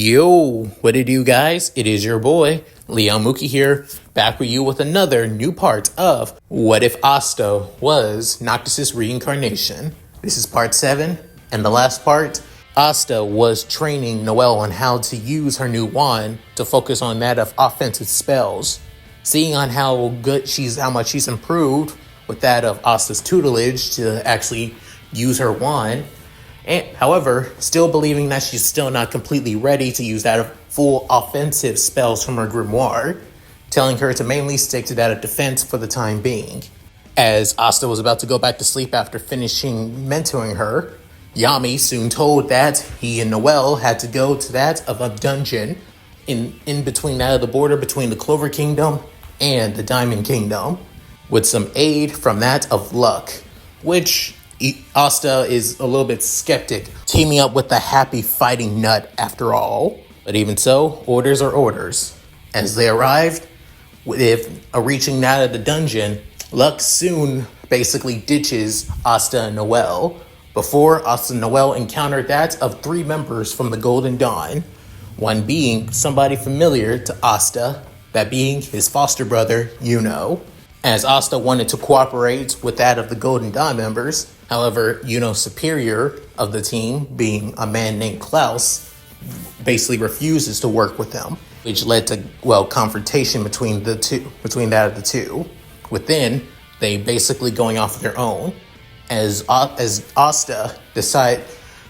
Yo, what it do, guys? It is your boy, Leon Mookie here, back with you with another new part of What If Asta Was Noctis' Reincarnation. This is part 7, and the last part, Asta was training Noelle on how to use her new wand to focus on that of offensive spells. Seeing on how much she's improved with that of Asta's tutelage to actually use her wand. And, however, still believing that she's still not completely ready to use that of full offensive spells from her grimoire, telling her to mainly stick to that of defense for the time being. As Asta was about to go back to sleep after finishing mentoring her, Yami soon told that he and Noelle had to go to that of a dungeon in between that of the border between the Clover Kingdom and the Diamond Kingdom, with some aid from that of Luck, which Asta is a little bit skeptic, teaming up with the happy fighting nut after all. But even so, orders are orders. As they arrived, with reaching that of the dungeon, Luck soon basically ditches Asta and Noelle. Before Asta and Noelle encountered that of 3 members from the Golden Dawn, one being somebody familiar to Asta, that being his foster brother, Yuno. As Asta wanted to cooperate with that of the Golden Dawn members, however, Yuno's superior of the team, being a man named Klaus, basically refuses to work with them, which led to, confrontation between that of the two. Within, they basically going off their own, as Asta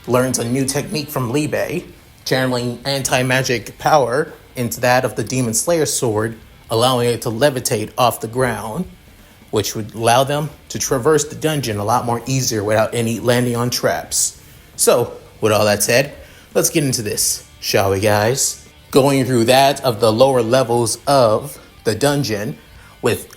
learns a new technique from Libe, channeling anti-magic power into that of the Demon Slayer sword, allowing it to levitate off the ground, which would allow them to traverse the dungeon a lot more easier without any landing on traps. So, with all that said, let's get into this, shall we, guys? Going through that of the lower levels of the dungeon, with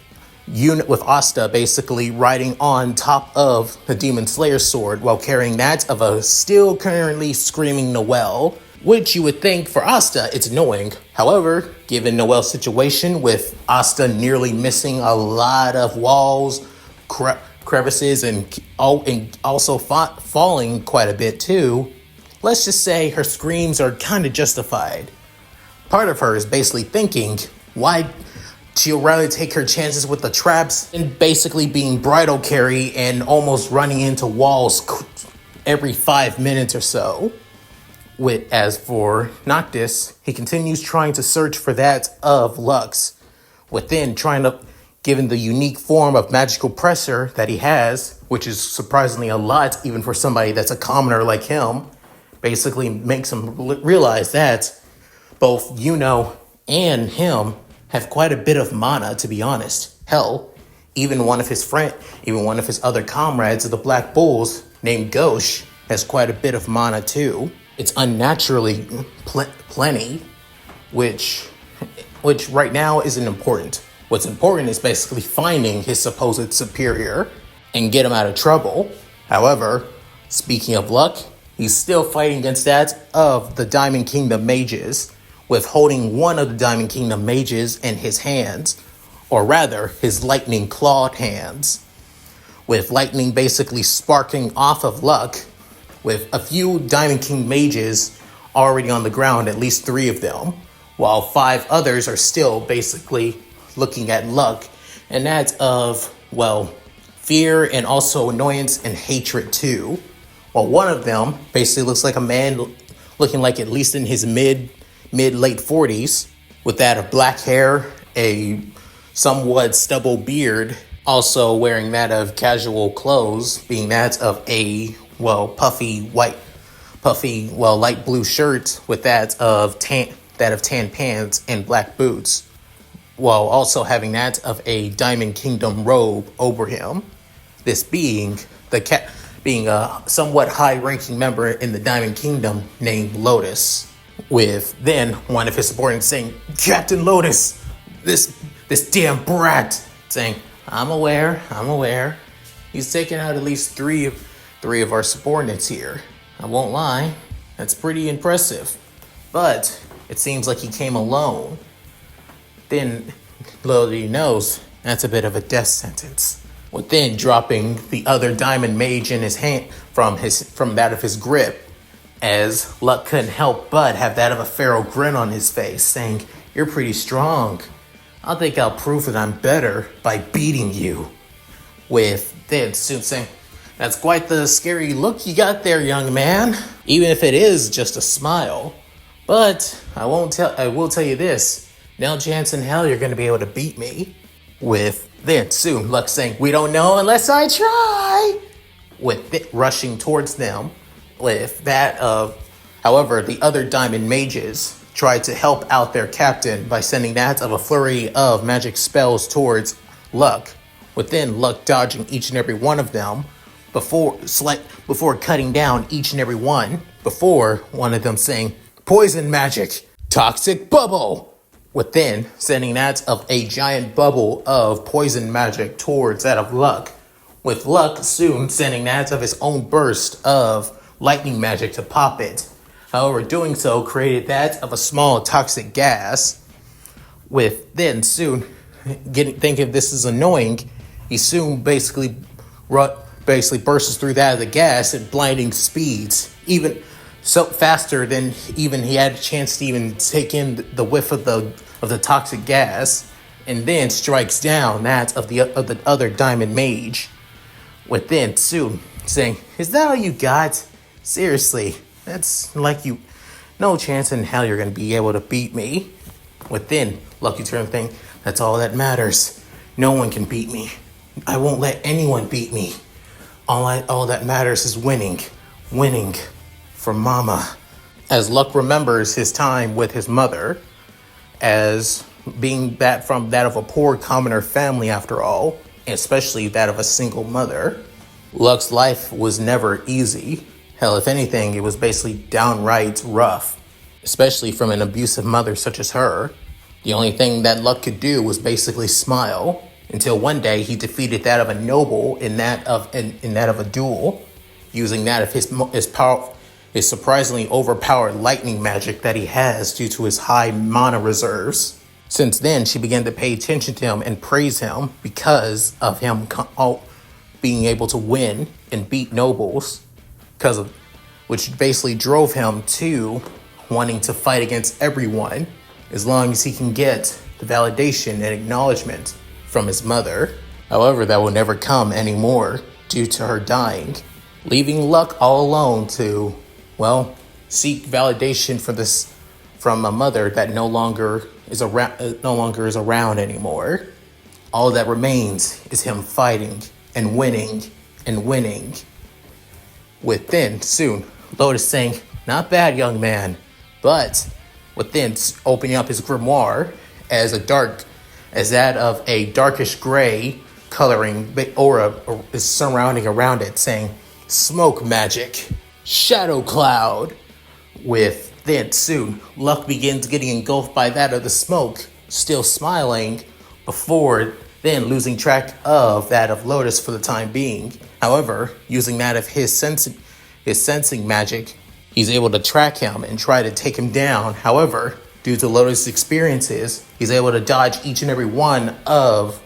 Asta basically riding on top of the Demon Slayer sword while carrying that of a still currently screaming Noelle, which you would think for Asta it's annoying. However, given Noelle's situation with Asta nearly missing a lot of walls, crevices, and also falling quite a bit too, let's just say her screams are kind of justified. Part of her is basically thinking, why she'll rather take her chances with the traps and basically being bridal carry and almost running into walls every 5 minutes or so. As for Noctis, he continues trying to search for that of Lux, given the unique form of magical pressure that he has, which is surprisingly a lot even for somebody that's a commoner like him, basically makes him realize that both Yuno and him have quite a bit of mana, to be honest. Hell, even one of his other comrades of the Black Bulls, named Ghosh, has quite a bit of mana too. It's unnaturally plenty, which right now isn't important. What's important is basically finding his supposed superior and get him out of trouble. However, speaking of Luck, he's still fighting against that of the Diamond Kingdom mages, with holding one of the Diamond Kingdom mages in his hands, or rather, his lightning clawed hands, with lightning basically sparking off of Luck, with a few Diamond King mages already on the ground, at least 3 of them, while 5 others are still basically looking at Luck, and that's of, fear and also annoyance and hatred too. While one of them basically looks like a man looking like at least in his mid-late 40s, with that of black hair, a somewhat stubble beard, also wearing that of casual clothes, being that of a light blue shirt with that of tan pants and black boots, while also having that of a Diamond Kingdom robe over him. This being a somewhat high-ranking member in the Diamond Kingdom named Lotus, with then one of his subordinates saying, "Captain Lotus, this damn brat," saying, I'm aware. He's taken out at least three of our subordinates here. I won't lie, that's pretty impressive. But it seems like he came alone. Then, little he knows, that's a bit of a death sentence. With then dropping the other diamond mage in his hand from that of his grip, as Luck couldn't help but have that of a feral grin on his face, saying, "You're pretty strong. I think I'll prove that I'm better by beating you." With then Soon saying, "That's quite the scary look you got there, young man. Even if it is just a smile. But I will tell you this. No chance in hell you're gonna be able to beat me." With then soon Luck saying, "We don't know unless I try." With it rushing towards them. With that however, the other diamond mages tried to help out their captain by sending that of a flurry of magic spells towards Luck. Within Luck dodging each and every one of them before cutting down each and every one, before one of them saying, "Poison magic, toxic bubble." Within sending that of a giant bubble of poison magic towards that of Luck. With Luck soon sending that of his own burst of lightning magic to pop it. However, doing so created that of a small toxic gas. With then soon thinking this is annoying, he soon basically bursts through that of the gas at blinding speeds, even so faster than even he had a chance to even take in the whiff of the toxic gas, and then strikes down that of the other diamond mage. Within soon saying, "Is that all you got? Seriously, that's like you. No chance in hell you're gonna be able to beat me." Within Lucky Turn thing, "That's all that matters. No one can beat me. I won't let anyone beat me. All that matters is winning for Mama." As Luck remembers his time with his mother, as being from that of a poor commoner family after all, especially that of a single mother, Luck's life was never easy. Hell, if anything, it was basically downright rough, especially from an abusive mother such as her. The only thing that Luck could do was basically smile, until one day he defeated that of a noble in that of a duel, using that of his surprisingly overpowered lightning magic that he has due to his high mana reserves. Since then, she began to pay attention to him and praise him because of him being able to win and beat nobles, which basically drove him to wanting to fight against everyone as long as he can get the validation and acknowledgement from his mother. However, that will never come anymore due to her dying, leaving Luck all alone to, seek validation from a mother that no longer is around anymore. All that remains is him fighting and winning and winning. Within soon, Lotus saying, "Not bad, young man," but within opening up his grimoire as that of a darkish gray coloring aura is surrounding around it, saying, "Smoke magic, shadow cloud." With then soon, Luck begins getting engulfed by that of the smoke, still smiling, before then losing track of that of Lotus for the time being. However, using that of his sensing magic, he's able to track him and try to take him down. However, due to Lotus' experiences, he's able to dodge each and every one of,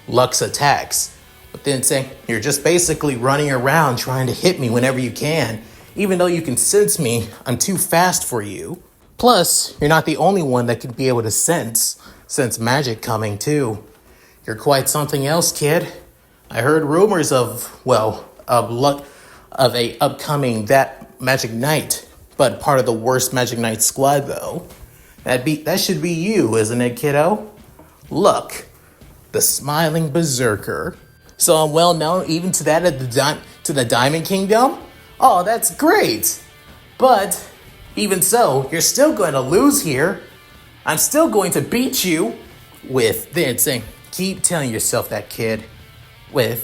Luck's attacks. But then saying, "You're just basically running around trying to hit me whenever you can. Even though you can sense me, I'm too fast for you. Plus, you're not the only one that can be able to sense magic coming too. You're quite something else, kid. I heard rumors of a upcoming that magic night, but part of the worst magic night squad though. That should be you, isn't it, kiddo? Luck, the smiling berserker. So I'm well known even to that to the Diamond Kingdom? Oh, that's great. But even so, you're still going to lose here. I'm still going to beat you." With then saying, "Keep telling yourself that, kid."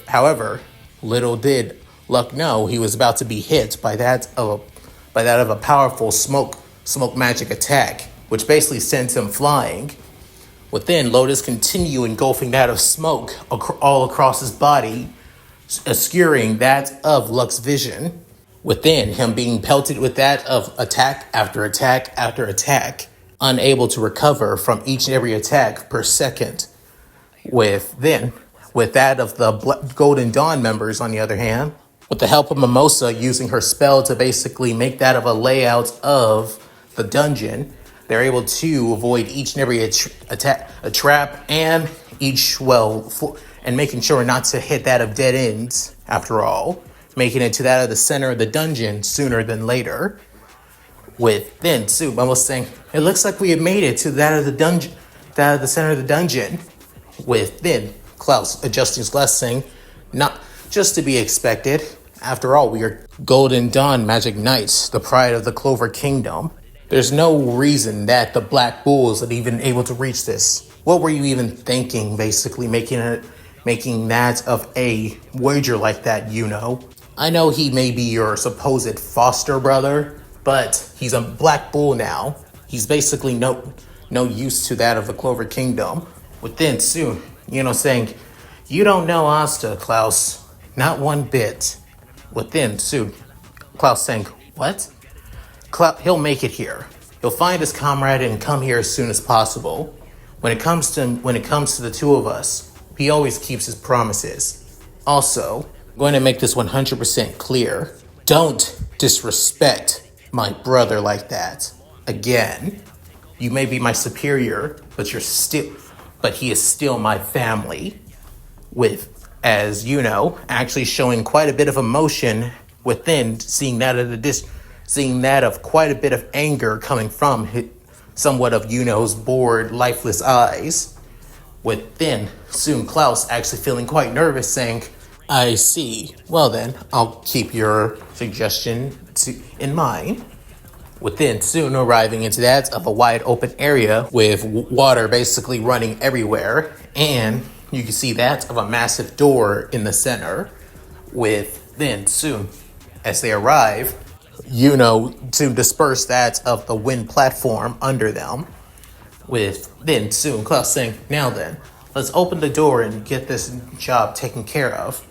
However, little did Luck know he was about to be hit by that of a powerful smoke magic attack, which basically sends him flying. Within, Lotus continue engulfing that of smoke all across his body, obscuring that of Luck's vision. Within, him being pelted with that of attack after attack after attack, unable to recover from each and every attack per second. With that of the Golden Dawn members, on the other hand, With the help of Mimosa using her spell to basically make that of a layout of the dungeon, they're able to avoid each and every a trap and and making sure not to hit that of dead ends, after all, making it to that of the center of the dungeon sooner than later. With then Soup almost saying, it looks like we have made it to that of the dungeon, that of the center of the dungeon. With then Klaus adjusting his glass, saying, not just to be expected. After all, we are Golden Dawn Magic Knights, the pride of the Clover Kingdom. There's no reason that the Black Bulls are even able to reach this. What were you even thinking, basically, making that of a wager like that, Yuno? I know he may be your supposed foster brother, but he's a Black Bull now. He's basically no use to that of the Clover Kingdom. Within soon, saying, you don't know Asta, Klaus. Not one bit. Within soon, Klaus saying, what? He'll make it here. He'll find his comrade and come here as soon as possible. When it comes to the two of us, he always keeps his promises. Also, I'm going to make this 100% clear. Don't disrespect my brother like that. Again, you may be my superior, but he is still my family. With, as you know, actually showing quite a bit of emotion within, seeing that of quite a bit of anger coming from somewhat of Yuno's bored, lifeless eyes. Within, soon Klaus actually feeling quite nervous, saying, I see. Well then, I'll keep your suggestion in mind. Within, soon arriving into that of a wide open area with water basically running everywhere, and you can see that of a massive door in the center. With then soon, as they arrive, to disperse that of the wind platform under them. With then soon Klaus saying, now then, let's open the door and get this job taken care of.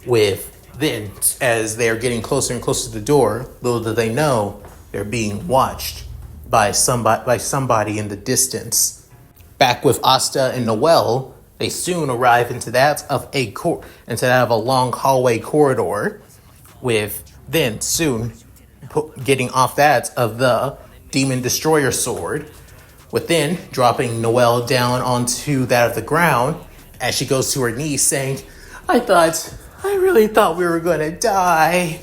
With then, as they are getting closer and closer to the door, little do they know they're being watched by somebody in the distance. Back with Asta and Noelle, they soon arrive into that of a long hallway corridor. With then soon getting off that of the Demon Destroyer sword. Within dropping Noelle down onto that of the ground as she goes to her knees, saying, I really thought we were going to die.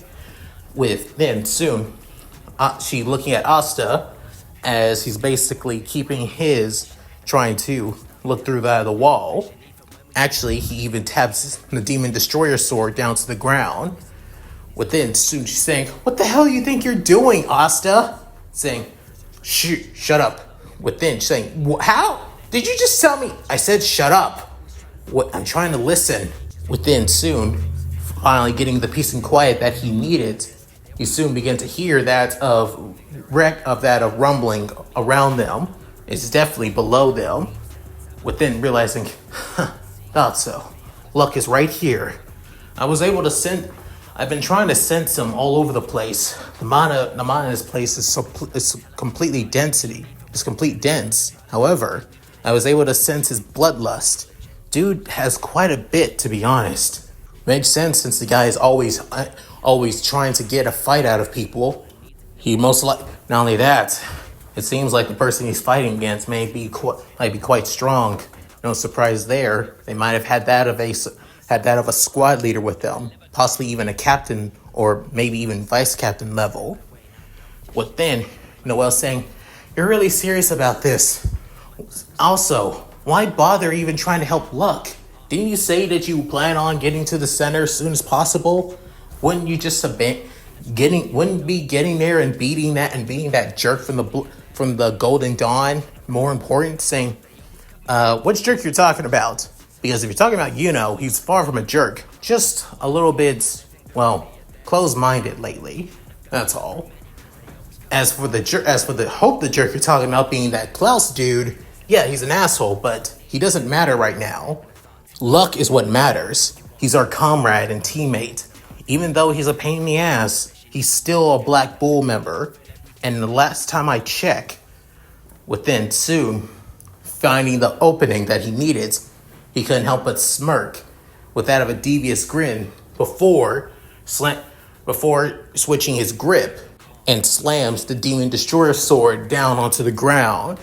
With then soon she looking at Asta as he's basically trying to look through the wall. Actually, he even taps the Demon Destroyer sword down to the ground. Within, soon she's saying, what the hell do you think you're doing, Asta? Saying, shut up. Within, saying, how? Did you just tell me? I said shut up. What? I'm trying to listen. Within, soon, finally getting the peace and quiet that he needed, he soon began to hear that of rumbling around them. It's definitely below them. Within, realizing, thought so. Luck is right here. I've been trying to sense him all over the place. The mana in this place is completely density. It's complete dense. However, I was able to sense his bloodlust. Dude has quite a bit, to be honest. Makes sense since the guy is always trying to get a fight out of people. Not only that, it seems like the person he's fighting against might be quite strong. No surprise there. They might have had that of a squad leader with them, possibly even a captain or maybe even vice captain level. What then? Noelle saying, you're really serious about this. Also, why bother even trying to help Luck? Didn't you say that you plan on getting to the center as soon as possible? Wouldn't you just wouldn't be getting there and beating that jerk from the Golden Dawn more important? Saying, which jerk you're talking about? Because if you're talking about Yuno, he's far from a jerk. Just a little bit, closed-minded lately. That's all. As for the jerk you're talking about being that Klaus dude, yeah, he's an asshole, but he doesn't matter right now. Luck is what matters. He's our comrade and teammate. Even though he's a pain in the ass, he's still a Black Bull member. And the last time I check, within soon, finding the opening that he needed, he couldn't help but smirk with that of a devious grin before before switching his grip and slams the Demon Destroyer sword down onto the ground,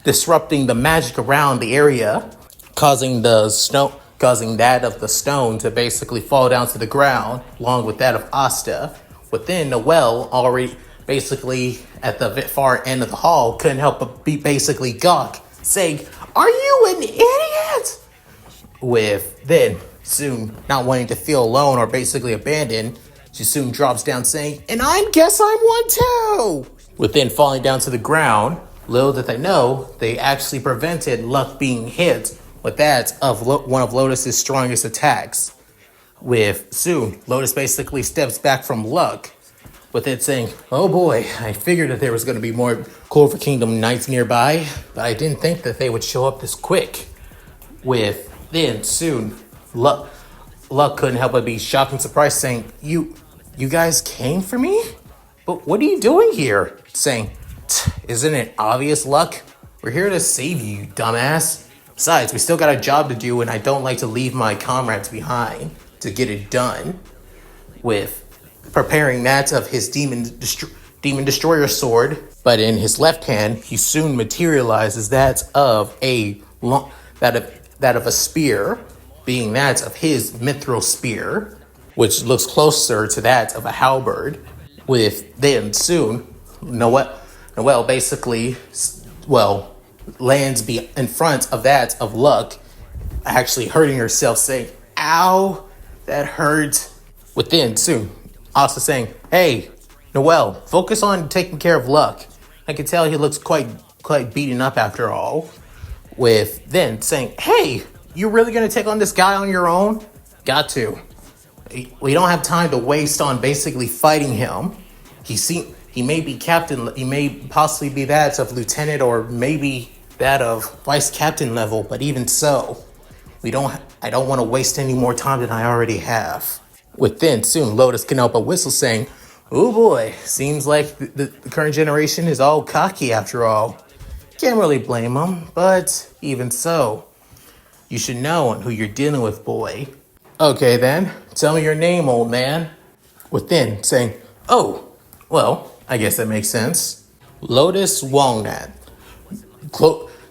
disrupting the magic around the area, causing that of the stone to basically fall down to the ground, along with that of Asta. Within Noelle, already basically at the far end of the hall, couldn't help but be basically gawk, saying, "Are you an idiot?" With then soon not wanting to feel alone or basically abandoned, she soon drops down saying, "And I guess I'm one too." With then falling down to the ground, little did they know, they actually prevented Luck being hit with that of one of Lotus's strongest attacks. With soon, Lotus basically steps back from Luck, with it saying, "Oh boy, I figured that there was going to be more Clover Kingdom knights nearby, but I didn't think that they would show up this quick." With then soon, Luck couldn't help but be shocked and surprised, saying, You guys came for me? But what are you doing here?" Saying, "Isn't it obvious, Luck? We're here to save you, dumbass. Besides, we still got a job to do, and I don't like to leave my comrades behind to get it done." With preparing that of his Demon Destroyer sword, but in his left hand, he soon materializes that of a spear, being that of his mithril spear, which looks closer to that of a halberd. With then soon, Noelle basically, lands in front of that of Luck, actually hurting herself, saying, "Ow, that hurt." Within soon, Asta saying, "Hey, Noelle, focus on taking care of Luck. I can tell he looks quite beaten up after all." With then saying, "Hey, you really gonna take on this guy on your own? Got to. We don't have time to waste on basically fighting him. He may be captain. He may possibly be that of lieutenant or maybe that of vice captain level. But even so, I don't want to waste any more time than I already have." Within soon, Lotus can help but whistle, saying, "Oh boy, seems like the current generation is all cocky after all. Can't really blame them, but even so, you should know who you're dealing with, boy." "Okay then, tell me your name, old man." Within saying, "Oh, well, I guess that makes sense. Lotus Walnut,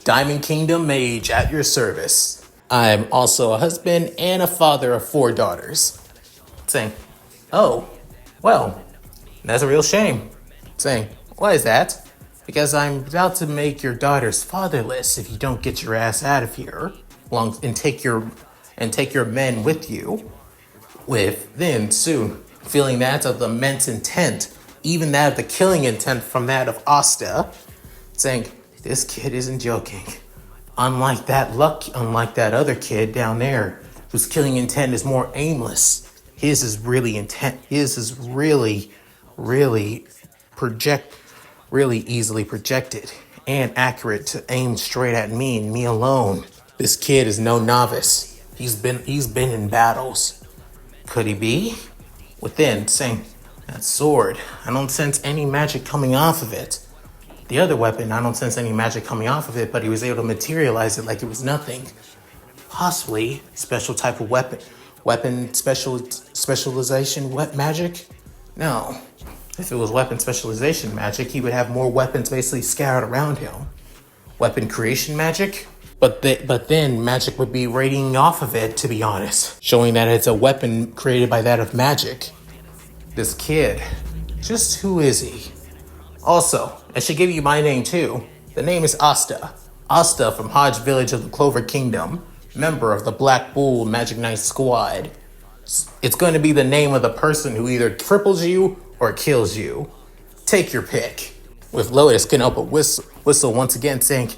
Diamond Kingdom mage at your service. I'm also a husband and a father of 4 daughters." Saying, "Oh, well, that's a real shame." Saying, "Why is that?" "Because I'm about to make your daughters fatherless if you don't get your ass out of here and take your men with you." With then soon feeling that of the immense intent, even that of the killing intent from that of Asta, saying, "This kid isn't joking. Unlike that other kid down there, whose killing intent is more aimless. His is really intent. His is really easily projected and accurate to aim straight at me and me alone. This kid is no novice. He's been in battles. Could he be?" Within saying, "That sword, I don't sense any magic coming off of it. The other weapon, I don't sense any magic coming off of it, but he was able to materialize it like it was nothing. Possibly special type of weapon specialization magic? No. If it was weapon specialization magic, he would have more weapons basically scattered around him. Weapon creation magic? But then magic would be radiating off of it, to be honest, showing that it's a weapon created by that of magic. This kid, just who is he? Also, I should give you my name too. The name is Asta. Asta from Hodge Village of the Clover Kingdom, member of the Black Bull Magic Knight Squad. It's going to be the name of the person who either cripples you or kills you. Take your pick." With Lotus can help but whistle once again, saying,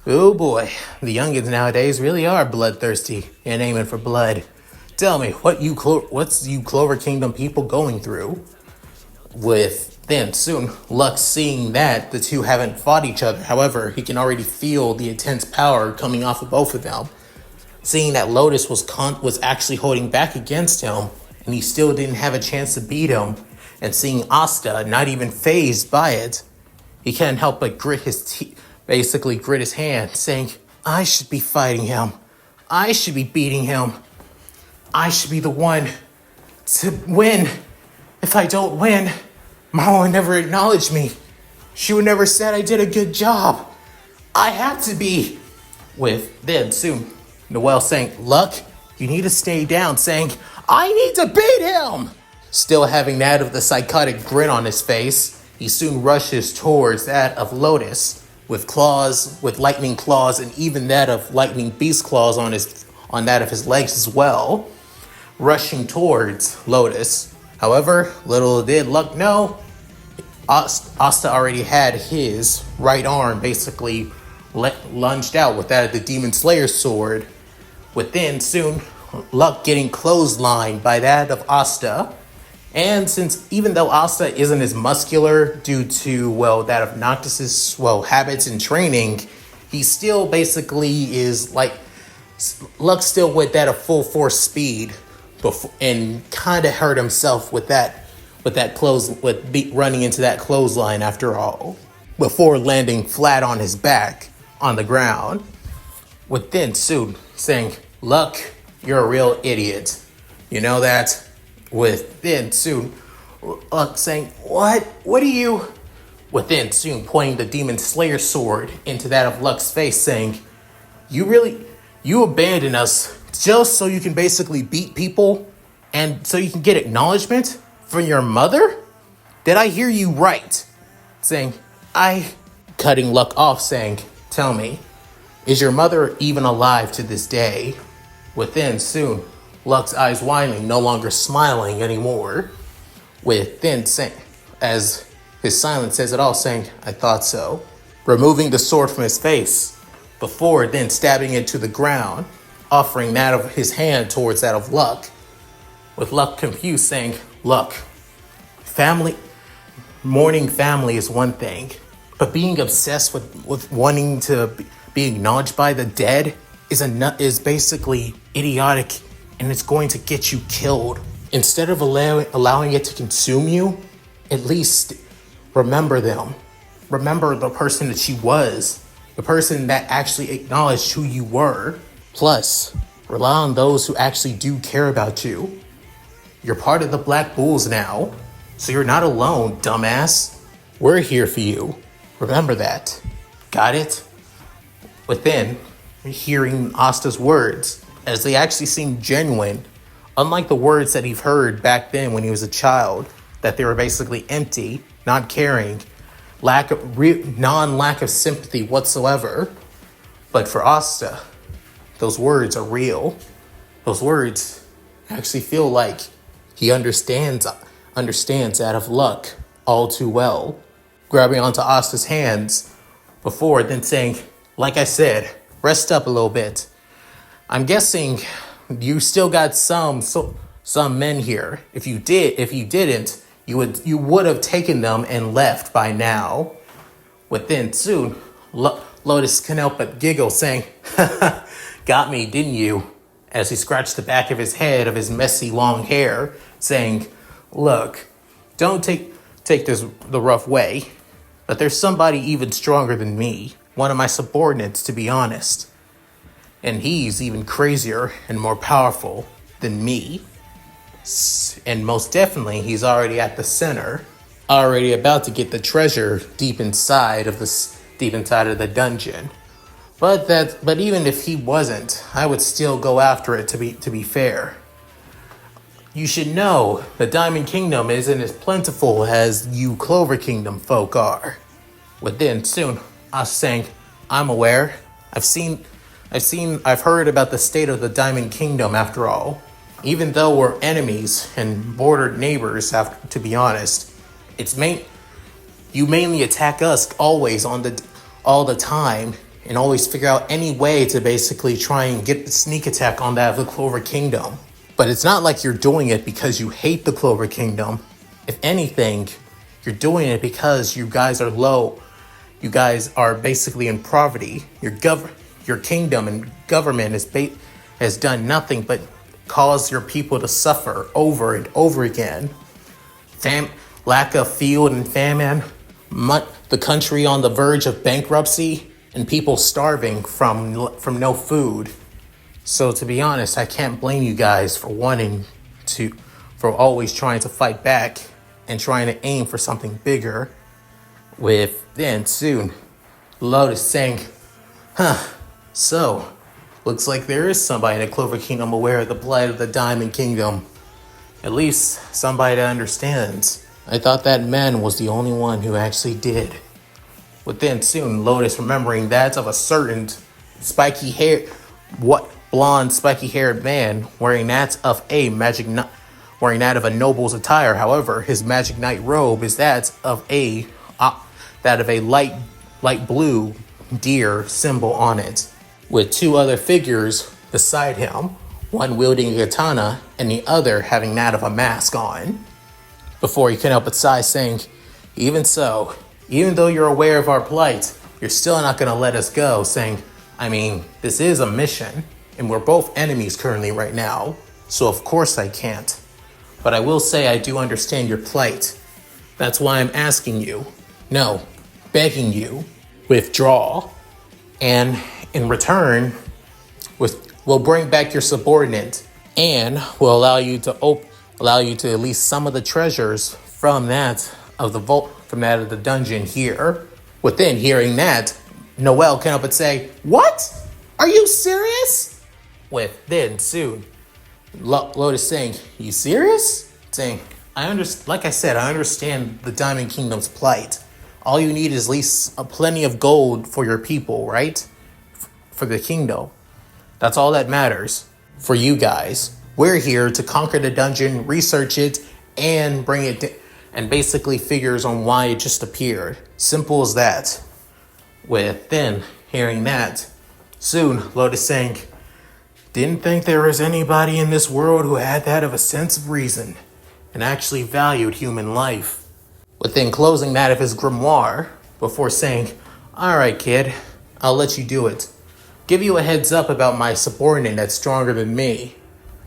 "Oh boy, the youngins nowadays really are bloodthirsty and aiming for blood. Tell me, what's you Clover Kingdom people going through?" With then soon, Luck seeing that the two haven't fought each other. However, he can already feel the intense power coming off of both of them. Seeing that Lotus was actually holding back against him, and he still didn't have a chance to beat him, and seeing Asta not even fazed by it, he can't help but grit his hand, saying, "I should be fighting him. I should be beating him. I should be the one to win. If I don't win, Mama would never acknowledge me. She would never said I did a good job. I have to be. With then soon, Noelle saying, Luck, you need to stay down, saying, I need to beat him. Still having that of the psychotic grin on his face, he soon rushes towards that of Lotus with claws, with lightning claws, and even that of lightning beast claws on that of his legs as well, rushing towards Lotus. However, little did Luck know, Asta already had his right arm basically lunged out with that of the Demon Slayer's sword. Within soon, Luck getting clotheslined by that of Asta. And since even though Asta isn't as muscular due to, well, that of Noctis's, well, habits and training, he still basically is like, Luck still with that of full force speed before, and kind of hurt himself with running into that clothesline after all, before landing flat on his back on the ground. Within soon saying, Luck, you're a real idiot. You know that? Within soon, Luck saying, what? What are you? Within soon pointing the Demon Slayer sword into that of Luck's face saying, you abandon us just so you can basically beat people and so you can get acknowledgement from your mother? Did I hear you right? Saying, cutting Luck off saying, tell me, is your mother even alive to this day? Within soon, Luck's eyes widening, no longer smiling anymore. Within saying, as his silence says it all, saying, I thought so. Removing the sword from his face, before then stabbing it to the ground, offering that of his hand towards that of Luck. With Luck confused saying, Luck, mourning family is one thing, but being obsessed with wanting to be acknowledged by the dead is basically idiotic, and it's going to get you killed. Instead of allowing it to consume you, at least remember them. Remember the person that she was, the person that actually acknowledged who you were. Plus, rely on those who actually do care about you. You're part of the Black Bulls now, so you're not alone, dumbass. We're here for you. Remember that. Got it? Within, hearing Asta's words, as they actually seem genuine, unlike the words that he've heard back then when he was a child, that they were basically empty, not caring, lack of sympathy whatsoever. But for Asta, those words are real. Those words actually feel like he understands that of Luck all too well. Grabbing onto Asta's hands before then saying, like I said, rest up a little bit. I'm guessing you still got some men here. If you didn't, you would have taken them and left by now. Within soon, Lotus couldn't help but giggle, saying, got me, didn't you? As he scratched the back of his head of his messy long hair, saying, look, don't take this the rough way, but there's somebody even stronger than me, one of my subordinates, to be honest. And he's even crazier and more powerful than me. And most definitely, he's already at the center, already about to get the treasure deep inside of the dungeon. But even if he wasn't, I would still go after it, to be fair. You should know the Diamond Kingdom isn't as plentiful as you Clover Kingdom folk are. Within soon, I was saying, I'm aware. I've heard about the state of the Diamond Kingdom after all. Even though we're enemies and bordered neighbors, to be honest, you mainly attack us always all the time, and always figure out any way to basically try and get the sneak attack on that of the Clover Kingdom. But it's not like you're doing it because you hate the Clover Kingdom. If anything, you're doing it because you guys are low. You guys are basically in poverty. Your kingdom and government has done nothing but cause your people to suffer over and over again. Lack of field and famine, the country on the verge of bankruptcy, and people starving from no food. So to be honest, I can't blame you guys for wanting for always trying to fight back and trying to aim for something bigger. With then soon Lotus saying, so looks like there is somebody in the Clover Kingdom aware of the plight of the Diamond Kingdom. At least somebody that understands. I thought that man was the only one who actually did. But then soon Lotus remembering that of a certain blonde spiky haired man wearing that of a noble's attire. However, his magic knight robe is that of a light blue deer symbol on it, with two other figures beside him, one wielding a katana and the other having that of a mask on. Before he couldn't help but sigh, saying, even so, even though you're aware of our plight, you're still not going to let us go, saying, I mean, this is a mission, and we're both enemies currently right now, so of course I can't. But I will say I do understand your plight. That's why I'm asking you, no, begging you, withdraw, and in return, we'll bring back your subordinate, and we'll allow you to at least some of the treasures from that of the vault, from that of the dungeon here. Within hearing that, Noelle can help but say, what? Are you serious? With then soon Lotus saying, you serious? Saying, like I said, I understand the Diamond Kingdom's plight. All you need is at least plenty of gold for your people, right? For the kingdom. That's all that matters for you guys. We're here to conquer the dungeon, research it, and bring it and basically figures on why it just appeared. Simple as that. With then hearing that, soon Lotus saying, didn't think there was anybody in this world who had that of a sense of reason and actually valued human life. Within closing that of his grimoire, before saying, all right, kid, I'll let you do it. Give you a heads up about my subordinate that's stronger than me.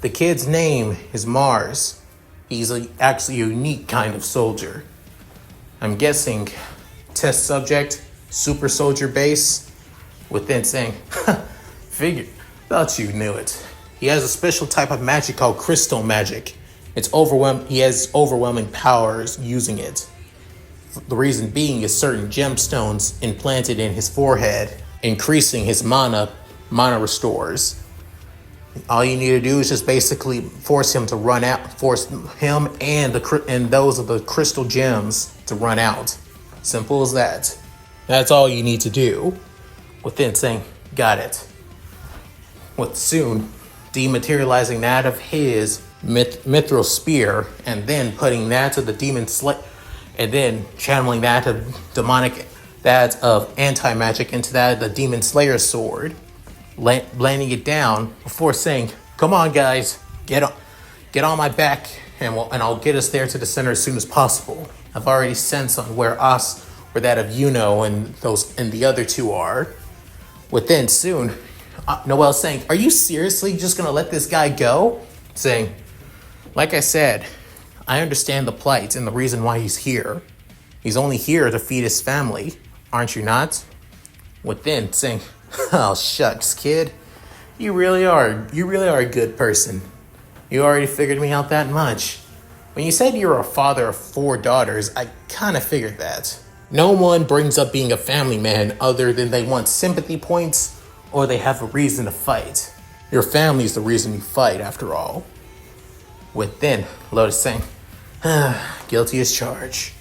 The kid's name is Mars. He's actually a unique kind of soldier. I'm guessing test subject, super soldier base. Within saying, figured, thought you knew it. He has a special type of magic called crystal magic. He has overwhelming powers using it. The reason being is certain gemstones implanted in his forehead, increasing his mana restores. All you need to do is just basically force him and those of the crystal gems to run out. Simple as that. That's all you need to do. Within saying, got it. With soon dematerializing that of his mithril spear and then putting that of the demon and then channeling that of anti-magic into that of the Demon Slayer sword, landing it down before saying, come on guys, get on my back and I'll get us there to the center as soon as possible. I've already sensed on where that of Yuno and the other two are. Within soon, Noelle saying, are you seriously just gonna let this guy go? Saying, like I said, I understand the plight and the reason why he's here. He's only here to feed his family, aren't you not? Within saying, oh shucks, kid. You really are a good person. You already figured me out that much. When you said you're a father of 4 daughters, I kind of figured that. No one brings up being a family man other than they want sympathy points or they have a reason to fight. Your family's the reason you fight, after all. Within Lotus saying, guilty as charged.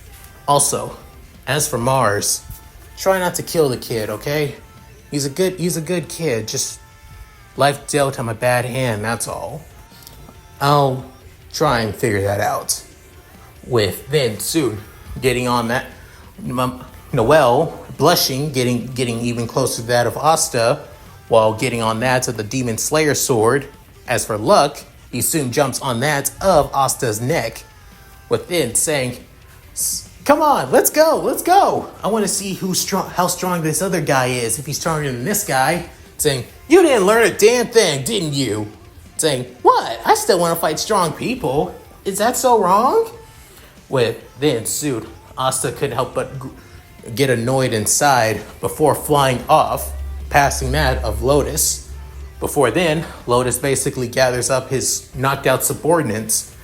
Also, as for Mars, try not to kill the kid, okay? He's a good kid, just life dealt him a bad hand, that's all. I'll try and figure that out. With then soon getting on that, Noelle blushing, getting even closer to that of Asta, while getting on that of the Demon Slayer sword. As for Luck, he soon jumps on that of Asta's neck, within saying, come on, let's go. I want to see how strong this other guy is, if he's stronger than this guy. Saying, you didn't learn a damn thing, didn't you? Saying, what? I still want to fight strong people. Is that so wrong? With then sued, Asta couldn't help but get annoyed inside before flying off, passing that of Lotus. Before then, Lotus basically gathers up his knocked out subordinates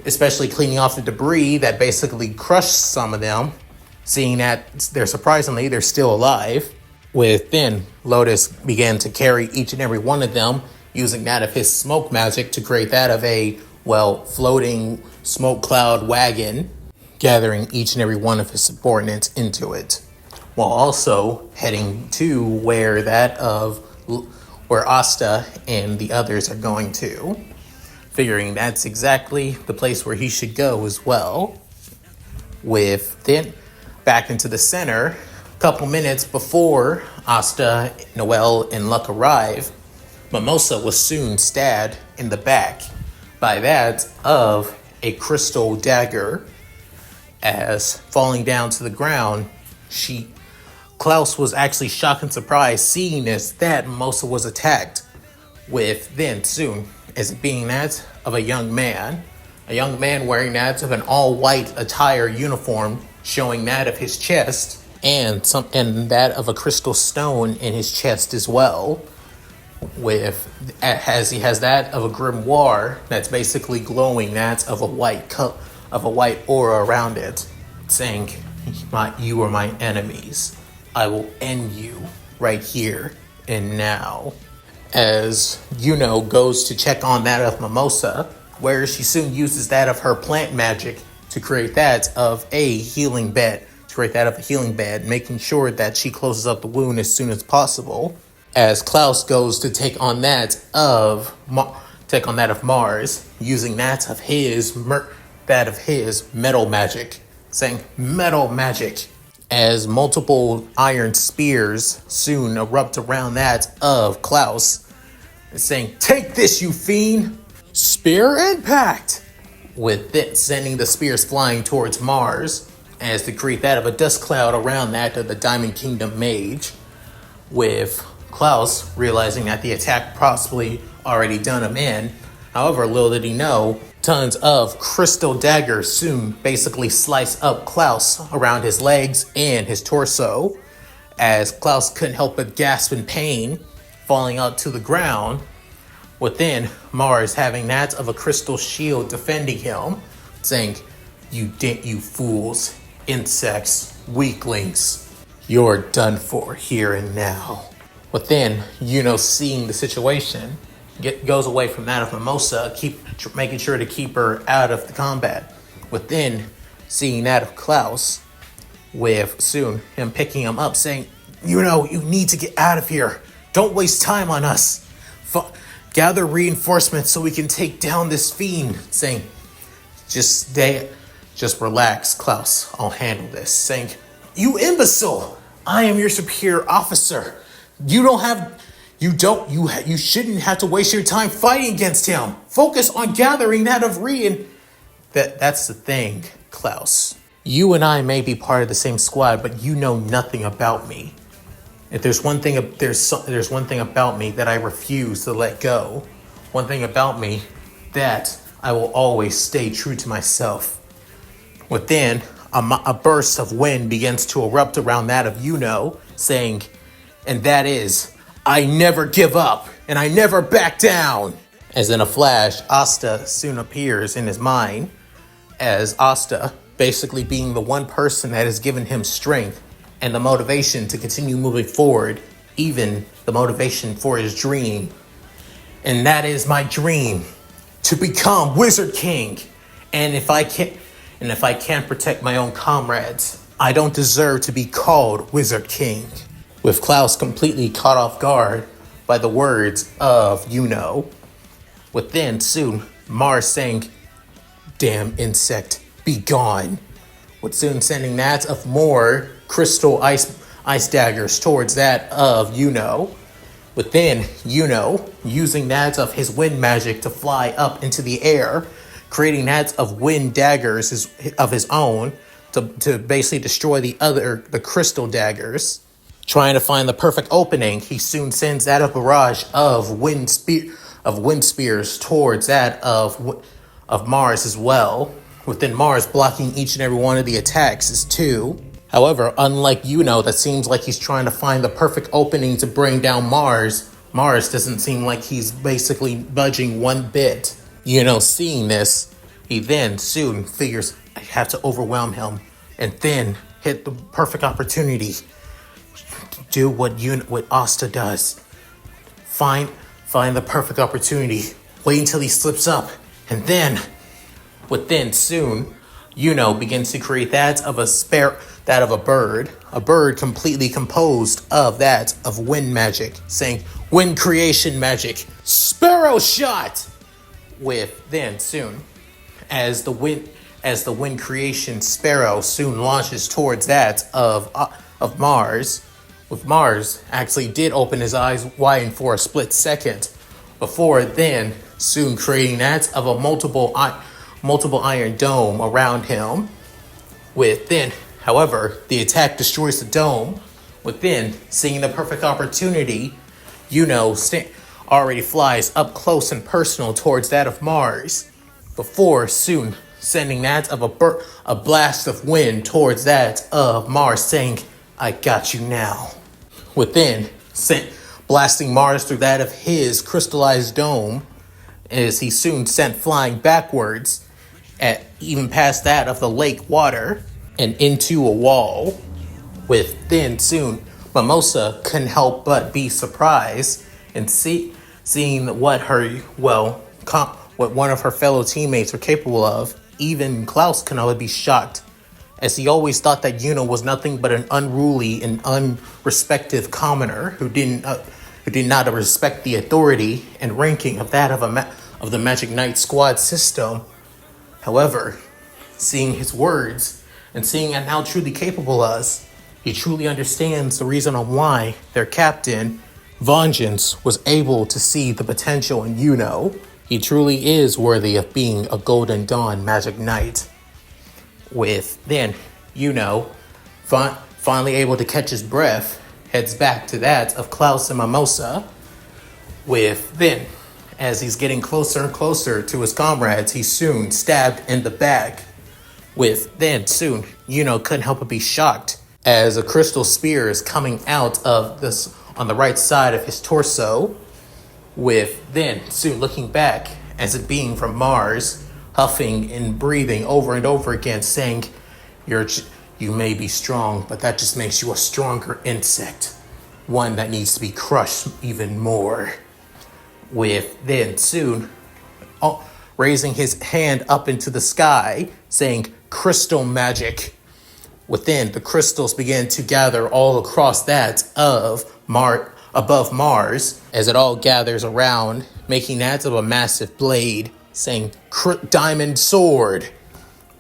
especially cleaning off the debris that basically crushed some of them, seeing that they're still alive. With then, Lotus began to carry each and every one of them, using that of his smoke magic to create that of a, floating smoke cloud wagon, gathering each and every one of his subordinates into it, while also heading to where Asta and the others are going to, figuring that's exactly the place where he should go as well. With then back into the center, a couple minutes before Asta, Noel, and Luck arrive, Mimosa was soon stabbed in the back by that of a crystal dagger. As falling down to the ground, Klaus was actually shocked and surprised seeing this, that Mimosa was attacked, with then soon as it being that of a young man wearing that of an all-white attire uniform, showing that of his chest, and that of a crystal stone in his chest as well. He has that of a grimoire that's basically glowing that of a white aura around it, saying, "You are my enemies. I will end you right here and now." As Yuno goes to check on that of Mimosa, where she soon uses that of her plant magic to create that of a healing bed, making sure that she closes up the wound as soon as possible. As Klaus goes to take on that of Mars, using that of his metal magic, saying metal magic. As multiple iron spears soon erupt around that of Klaus, saying, "Take this, you fiend! Spear impact!" With it sending the spears flying towards Mars, as to create that of a dust cloud around that of the Diamond Kingdom mage, with Klaus realizing that the attack possibly already done him in. However, little did he know, tons of crystal daggers soon basically slice up Klaus around his legs and his torso, as Klaus couldn't help but gasp in pain, falling out to the ground, within Mars having that of a crystal shield defending him, saying, you fools, insects, weaklings, you're done for here and now." Within, Yuno seeing the situation, goes away from that of Mimosa, making sure to keep her out of the combat. Within, seeing that of Klaus, with soon him picking him up, saying, "You need to get out of here. Don't waste time on us. Gather reinforcements so we can take down this fiend." Saying, just relax, Klaus. I'll handle this." Saying, "You imbecile! I am your superior officer. You shouldn't have to waste your time fighting against him. Focus on gathering that of That's the thing, Klaus. You and I may be part of the same squad, but you know nothing about me. If there's one thing about me that I refuse to let go. One thing about me that I will always stay true to myself." Within, a burst of wind begins to erupt around that of Yuno, saying, and that is, "I never give up, and I never back down." As in a flash, Asta soon appears in his mind, as Asta basically being the one person that has given him strength and the motivation to continue moving forward, even the motivation for his dream. "And that is my dream, to become Wizard King. And if I can't protect my own comrades, I don't deserve to be called Wizard King." With Klaus completely caught off guard by the words of Yuno. Within, soon, Mars saying, "Damn insect, be gone." With soon sending that of more crystal ice daggers towards that of Yuno. Within, Yuno using that of his wind magic to fly up into the air, creating that of wind daggers of his own to basically destroy the crystal daggers. Trying to find the perfect opening, he soon sends that a barrage of wind spears towards that of Mars as well. Within Mars blocking each and every one of the attacks is too. However, unlike Yuno, that seems like he's trying to find the perfect opening to bring down Mars. Mars doesn't seem like he's basically budging one bit. Yuno seeing this, He then soon figures, I have to overwhelm him, and then hit the perfect opportunity. Do what Asta does. Find the perfect opportunity. Wait until he slips up, and then, within soon, Yuno begins to create that of a bird completely composed of that of wind magic, saying wind creation magic, sparrow shot. With then soon, as the wind creation sparrow soon launches towards that of Mars. With Mars actually did open his eyes wide for a split second, before then soon creating that of a multiple iron dome around him. Within, however, the attack destroys the dome. Within, seeing the perfect opportunity, Yuno already flies up close and personal towards that of Mars, before soon sending that of a blast of wind towards that of Mars, saying, I got you now. Within, blasting Mars through that of his crystallized dome, as he soon sent flying backwards, at even past that of the lake water, and into a wall. Within soon, Mimosa couldn't help but be surprised and seeing what one of her fellow teammates were capable of. Even Klaus could only be shocked, as he always thought that Yuno was nothing but an unruly and unrespective commoner who did not respect the authority and ranking of that of the Magic Knight squad system. However, seeing his words and seeing how truly capable is, he truly understands the reason on why their captain, Vengeance, was able to see the potential in Yuno. He truly is worthy of being a Golden Dawn Magic Knight. With then, Yuno, finally able to catch his breath, heads back to that of Klaus and Mimosa. With then, as he's getting closer and closer to his comrades, he's soon stabbed in the back. With then, soon, Yuno couldn't help but be shocked, as a crystal spear is coming out of this on the right side of his torso. With then, soon looking back, as it being from Mars, huffing and breathing over and over again, saying, you may be strong, but that just makes you a stronger insect, one that needs to be crushed even more. With then, soon, raising his hand up into the sky, saying, crystal magic. Within, the crystals began to gather all across that of above Mars, as it all gathers around, making that of a massive blade, saying, diamond sword.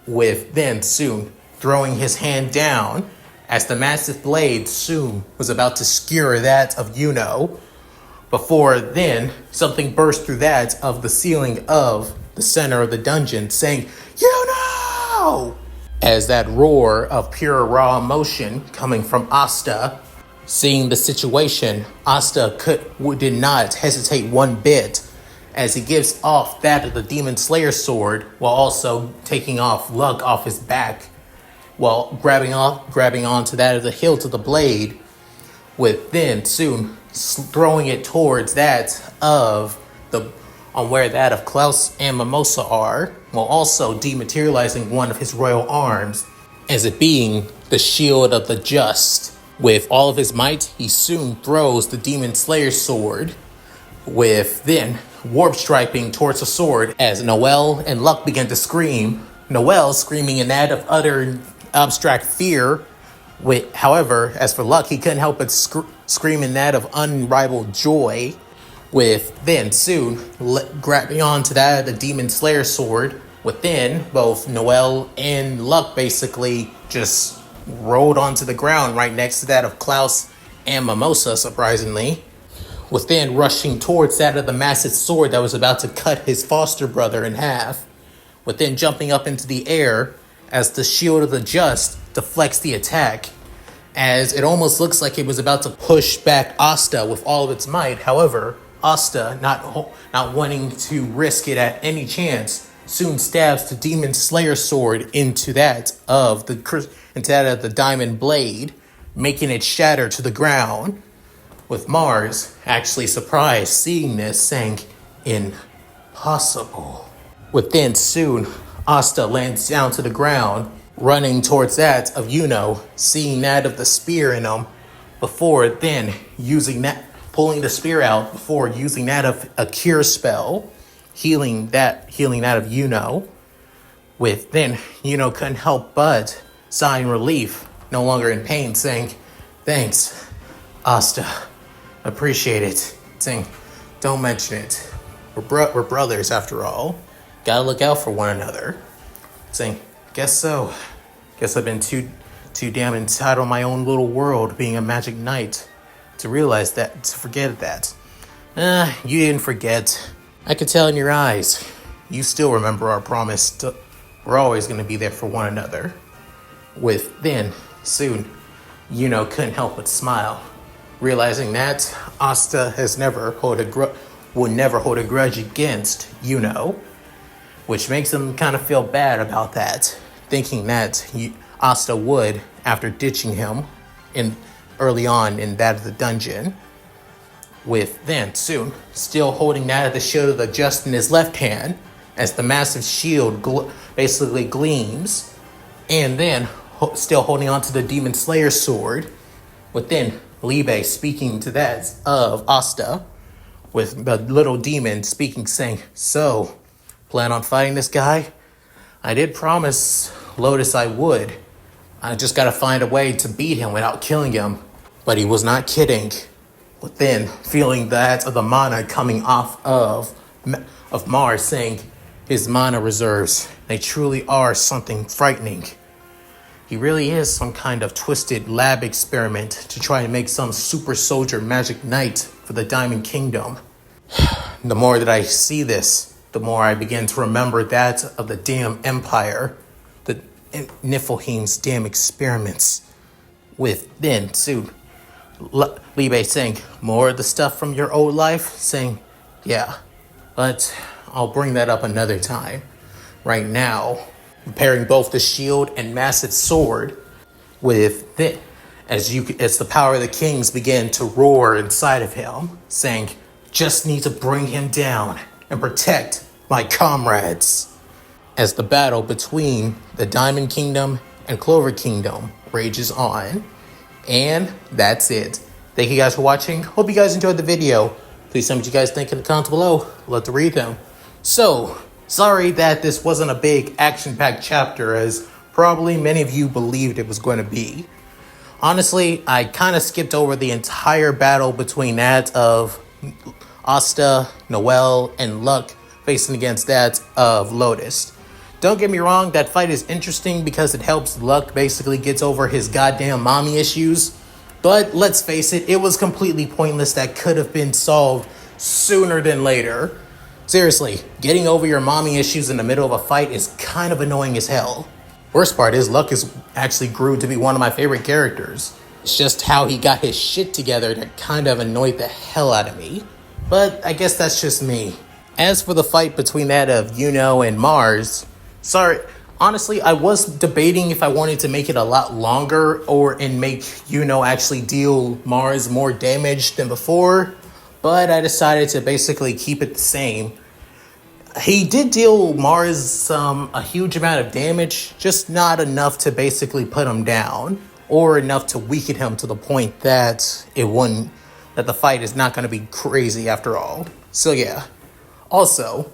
With then, soon, throwing his hand down, as the massive blade soon was about to skewer that of Yuno. Before then, something burst through that of the ceiling of the center of the dungeon, saying, Yuno! As that roar of pure raw emotion coming from Asta. Seeing the situation, Asta did not hesitate one bit, as he gives off that of the Demon Slayer sword, while also taking off Luck off his back, while grabbing onto that of the hilt of the blade, with then soon throwing it towards that of where that of Klaus and Mimosa are, while also dematerializing one of his royal arms, as it being the shield of the just. With all of his might, he soon throws the Demon Slayer sword, with then warp striping towards the sword, as Noelle and Luck begin to scream. Noelle screaming in that of utter abstract fear. However, as for Luck, he couldn't help but scream in that of unrivaled joy. With then soon grabbing onto that of the Demon Slayer sword. Within, both Noelle and Luck basically just rolled onto the ground right next to that of Klaus and Mimosa, surprisingly. Within, rushing towards that of the massive sword that was about to cut his foster brother in half. Within, jumping up into the air as the shield of the just deflects the attack, as it almost looks like it was about to push back Asta with all of its might. However, Asta, not wanting to risk it at any chance, soon stabs the Demon Slayer sword into that of the diamond blade, making it shatter to the ground. With Mars actually surprised seeing this, saying, impossible. Within soon, Asta lands down to the ground, running towards that of Yuno, seeing that of the spear in him, before then using that, pulling the spear out, before using that of a cure spell, healing that of Yuno. With then Yuno couldn't help but sigh in relief, no longer in pain, saying, "Thanks, Asta. Appreciate it." Saying, "Don't mention it. We're brothers after all. Gotta look out for one another." Saying, "Guess so. Guess I've been too damn entitled my own little world, being a magic knight, to realize that, to forget that." You didn't forget. I could tell in your eyes. You still remember our promise. We're always going to be there for one another." With then, soon, Yuno couldn't help but smile, realizing that Asta would never hold a grudge against Yuno, which makes him kind of feel bad about that, thinking that Asta would, after ditching him early on in that of the dungeon. With then, soon, still holding that of the shield of the just in his left hand, as the massive shield basically gleams, and then still holding on to the Demon Slayer sword, with then Libe speaking to that of Asta, with the little demon speaking, saying, "So, plan on fighting this guy? I did promise Lotus I would. I just gotta find a way to beat him without killing him." But he was not kidding. But then, feeling that of the mana coming off of Mars, saying, "His mana reserves, they truly are something frightening. He really is some kind of twisted lab experiment to try and make some super soldier magic knight for the Diamond Kingdom." The more that I see this, the more I begin to remember that of the damn Empire, the Niflheim's damn experiments. With then, soon, Libe saying, "More of the stuff from your old life?" Saying, "Yeah, but I'll bring that up another time. Right now, preparing both the shield and massive sword, with it, as the power of the kings began to roar inside of him, saying, "Just need to bring him down and protect my comrades." As the battle between the Diamond Kingdom and Clover Kingdom rages on. And that's it. Thank you guys for watching. Hope you guys enjoyed the video. Please tell me what you guys think in the comments below. I'd love to read them. So, sorry that this wasn't a big action-packed chapter, as probably many of you believed it was going to be. Honestly, I kind of skipped over the entire battle between that of Asta, Noelle, and Luck facing against that of Lotus. Don't get me wrong, that fight is interesting because it helps Luck basically gets over his goddamn mommy issues. But let's face it, it was completely pointless. That could have been solved sooner than later. Seriously, getting over your mommy issues in the middle of a fight is kind of annoying as hell. Worst part is Luck is actually grew to be one of my favorite characters. It's just how he got his shit together that kind of annoyed the hell out of me. But I guess that's just me. As for the fight between that of Yuno and Mars, honestly, I was debating if I wanted to make it a lot longer and make Yuno actually deal Mars more damage than before, but I decided to basically keep it the same. He did deal Mars a huge amount of damage, just not enough to basically put him down, or enough to weaken him to the point that that the fight is not going to be crazy after all. So yeah. Also,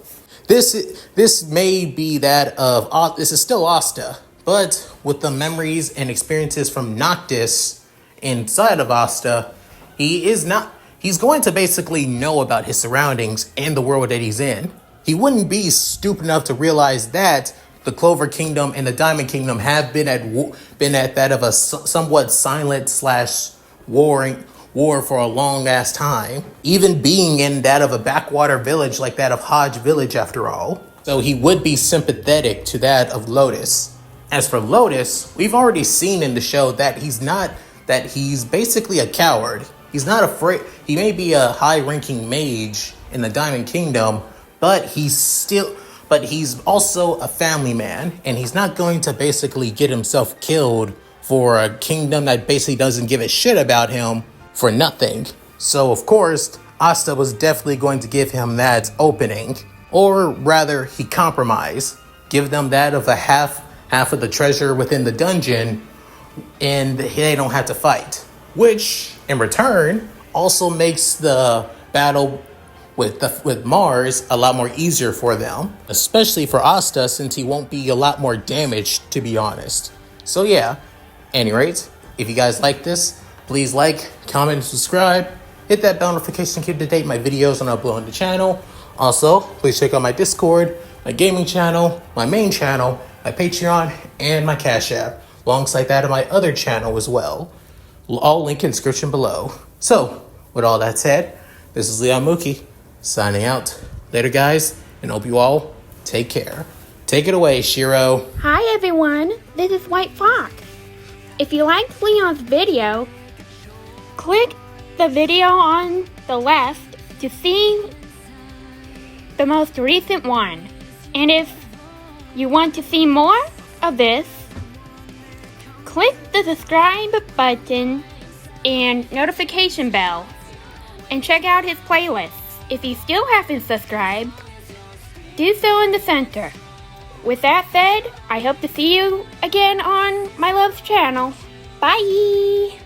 this may be that of, this is still Asta, but with the memories and experiences from Noctis inside of Asta, he's going to basically know about his surroundings and the world that he's in. He wouldn't be stupid enough to realize that the Clover Kingdom and the Diamond Kingdom have been at that of a somewhat silent / war for a long ass time, even being in that of a backwater village like that of Hodge Village after all. So he would be sympathetic to that of Lotus. As for Lotus, we've already seen in the show that he's basically a coward. He's not afraid. He may be a high-ranking mage in the Diamond Kingdom, but he's also a family man, and he's not going to basically get himself killed for a kingdom that basically doesn't give a shit about him for nothing. So of course, Asta was definitely going to give him that opening, or rather he compromised, give them that of a half of the treasure within the dungeon, and they don't have to fight. Which, in return, also makes the battle with Mars a lot more easier for them. Especially for Asta, since he won't be a lot more damaged, to be honest. So yeah, anyways, if you guys like this, please like, comment, and subscribe. Hit that bell notification to keep up to date my videos when I upload on the channel. Also, please check out my Discord, my gaming channel, my main channel, my Patreon, and my Cash App, alongside that of my other channel as well. All linked in the description below. So, with all that said, this is Leon Mookie, signing out. Later, guys, and hope you all take care. Take it away, Shiro. Hi everyone, this is White Fox. If you liked Leon's video, click the video on the left to see the most recent one. And if you want to see more of this, click the subscribe button and notification bell and check out his playlists. If you still haven't subscribed, do so in the center. With that said, I hope to see you again on my love's channel. Bye!